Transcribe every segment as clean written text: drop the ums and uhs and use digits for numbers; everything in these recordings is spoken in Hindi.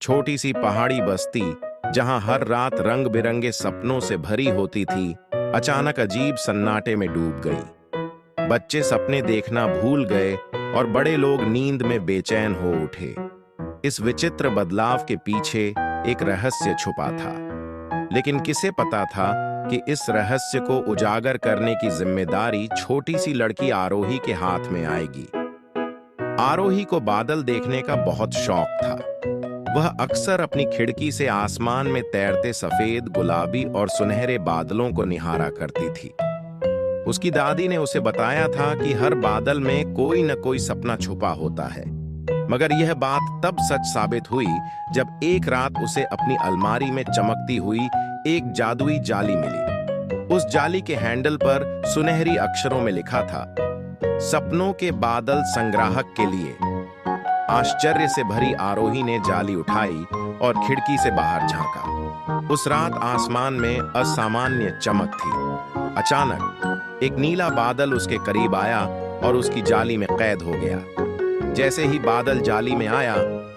छोटी सी पहाड़ी बस्ती जहां हर रात रंग बिरंगे सपनों से भरी होती थी, अचानक अजीब सन्नाटे में डूब गई। बच्चे सपने देखना भूल गए और बड़े लोग नींद में बेचैन हो उठे। इस विचित्र बदलाव के पीछे एक रहस्य छुपा था, लेकिन किसे पता था कि इस रहस्य को उजागर करने की जिम्मेदारी छोटी सी लड़की आरोही के हाथ में आएगी। आरोही को बादल देखने का बहुत शौक था। वह अक्सर अपनी खिड़की से आसमान में तैरते सफेद, गुलाबी और सुनहरे बादलों को निहारा करती थी। उसकी दादी ने उसे बताया था कि हर बादल में कोई न कोई सपना छुपा होता है। मगर यह बात तब सच साबित हुई जब एक रात उसे अपनी अलमारी में चमकती हुई एक जादुई जाली मिली। उस जाली के हैंडल पर सुनहरी अक्षरों में लिखा था, सपनों के बादल संग्राहक के लिए। आश्चर्य से भरी आरोही ने जाली उठाई और खिड़की से बाहर झांका। उस रात आसमान में असामान्य चमक थी। अचानक एक नीला बादल उसके करीब आया और उसकी जाली में कैद हो गया। जैसे ही बादल जाली में आया,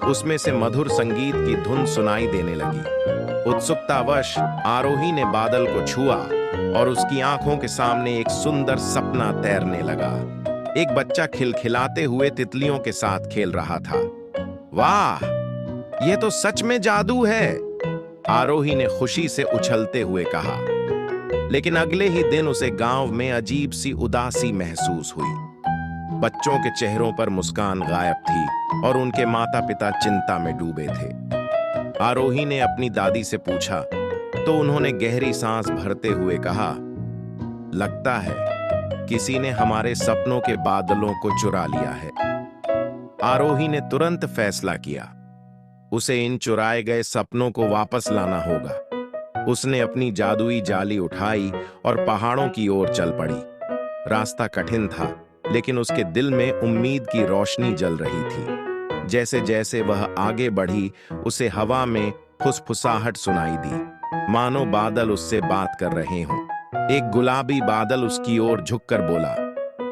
उसमें से मधुर संगीत की धुन सुनाई देने लगी। उत्सुकतावश आरोही ने बादल को छुआ और उसकी आंखों के सामने एक सुंदर सपना तैरने लगा। एक बच्चा खिलखिलाते हुए तितलियों के साथ खेल रहा था। वाह, यह तो सच में जादू है, आरोही ने खुशी से उछलते हुए कहा। लेकिन अगले ही दिन उसे गांव में अजीब सी उदासी महसूस हुई। बच्चों के चेहरों पर मुस्कान गायब थी और उनके माता-पिता चिंता में डूबे थे। आरोही ने अपनी दादी से पूछा तो उन्होंने गहरी सांस भरते हुए कहा, लगता है किसी ने हमारे सपनों के बादलों को चुरा लिया है। आरोही ने तुरंत फैसला किया, उसे इन चुराए गए सपनों को वापस लाना होगा। उसने अपनी जादुई जाली उठाई और पहाड़ों की ओर चल पड़ी। रास्ता कठिन था, लेकिन उसके दिल में उम्मीद की रोशनी जल रही थी। जैसे जैसे वह आगे बढ़ी, उसे हवा में फुसफुसाहट सुनाई दी, मानो बादल उससे बात कर रहे हों। एक गुलाबी बादल उसकी ओर झुककर बोला,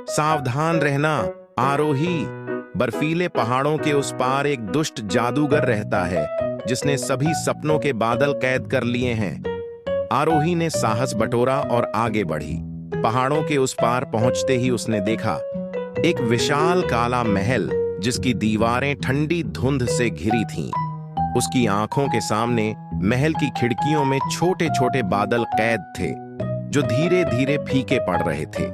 सावधान रहना आरोही, बर्फीले पहाड़ों के उस पार एक दुष्ट जादूगर रहता है जिसने सभी सपनों के बादल कैद कर लिए हैं। आरोही ने साहस बटोरा और आगे बढ़ी। पहाड़ों के उस पार पहुंचते ही उसने देखा एक विशाल काला महल जिसकी दीवारें ठंडी धुंध से घिरी थीं। उसकी आंखों के सामने महल की खिड़कियों में छोटे छोटे बादल कैद थे जो धीरे धीरे फीके पड़ रहे थे।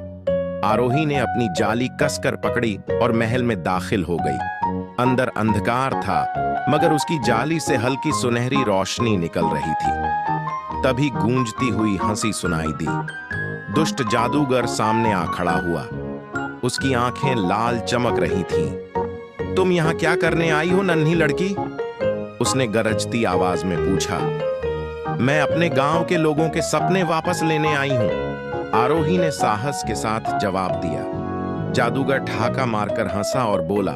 आरोही ने अपनी जाली कसकर पकड़ी और महल में दाखिल हो गई। अंदर अंधकार था, मगर उसकी जाली से हल्की सुनहरी रोशनी निकल रही थी। तभी गूंजती हुई हंसी सुनाई दी। दुष्ट जादूगर सामने आ खड़ा हुआ। उसकी आंखें लाल चमक रही थीं। तुम यहां क्या करने आई हो नन्ही लड़की? उसने गरजती आवाज में पूछा। मैं अपने गांव के लोगों के सपने वापस लेने आई हूं, आरोही ने साहस के साथ जवाब दिया। जादूगर ठहाका मारकर हंसा और बोला,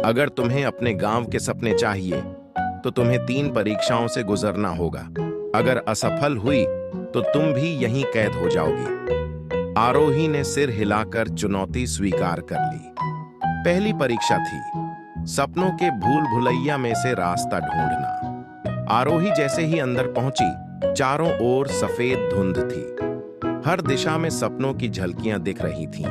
अगर तुम्हें अपने गांव के सपने चाहिए तो तुम्हें 3 परीक्षाओं से गुजरना होगा। अगर असफल हुई तो तुम भी यहीं कैद हो जाओगी। आरोही ने सिर हिलाकर चुनौती स्वीकार कर ली। पहली परीक्षा थी सपनों के भूल भुलैया में से रास्ता ढूंढना। आरोही जैसे ही अंदर पहुंची, चारों ओर सफेद धुंध थी। हर दिशा में सपनों की झलकियां दिख रही थीं,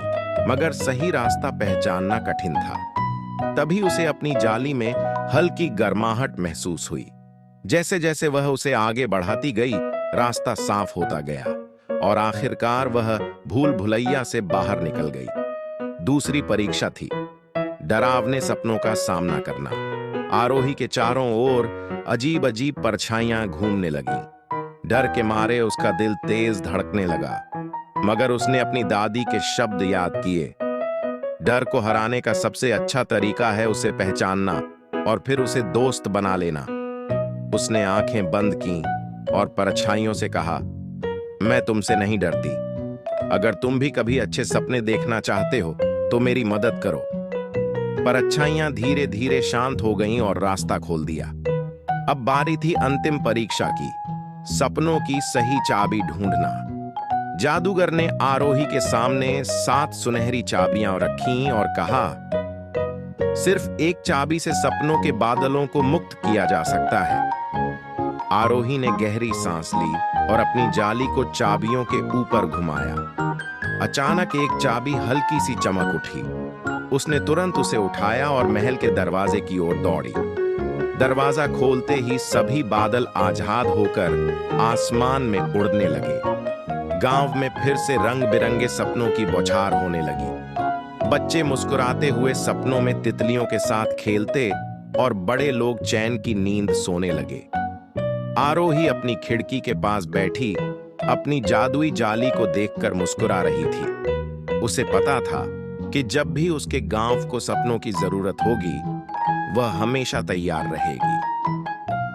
मगर सही रास्ता पहचानना कठिन था। तभी उसे अपनी जाली में हल्की गर्माहट महसूस हुई। जैसे जैसे वह उसे आगे बढ़ाती गई, रास्ता साफ होता गया और आखिरकार वह भूल भुलैया से बाहर निकल गई। दूसरी परीक्षा थी डरावने सपनों का सामना करना। आरोही के चारों ओर अजीब अजीब परछाइयां घूमने लगीं। डर के मारे उसका दिल तेज धड़कने लगा, मगर उसने अपनी दादी के शब्द याद किए, डर को हराने का सबसे अच्छा तरीका है उसे पहचानना और फिर उसे दोस्त बना लेना। उसने आंखें बंद कीं और परछाइयों से कहा, मैं तुमसे नहीं डरती। अगर तुम भी कभी अच्छे सपने देखना चाहते हो तो मेरी मदद करो। परछाइयां धीरे धीरे शांत हो गईं और रास्ता खोल दिया। अब बारी थी अंतिम परीक्षा की, सपनों की सही चाबी ढूंढना। जादूगर ने आरोही के सामने 7 सुनहरी चाबियां रखीं और कहा, सिर्फ एक चाबी से सपनों के बादलों को मुक्त किया जा सकता है। आरोही ने गहरी सांस ली और अपनी जाली को चाबियों के ऊपर घुमाया। अचानक एक चाबी हल्की सी चमक उठी। उसने तुरंत उसे उठाया और महल के दरवाजे की ओर दौड़ी। दरवाजा खोलते ही सभी बादल आजाद होकर आसमान में उड़ने लगे। गांव में फिर से रंग बिरंगे सपनों की बौछार होने लगी। बच्चे मुस्कुराते हुए सपनों में तितलियों के साथ खेलते और बड़े लोग चैन की नींद सोने लगे। आरोही अपनी खिड़की के पास बैठी अपनी जादुई जाली को देखकर मुस्कुरा रही थी। उसे पता था कि जब भी उसके गांव को सपनों की जरूरत होगी, वह हमेशा तैयार रहेगी।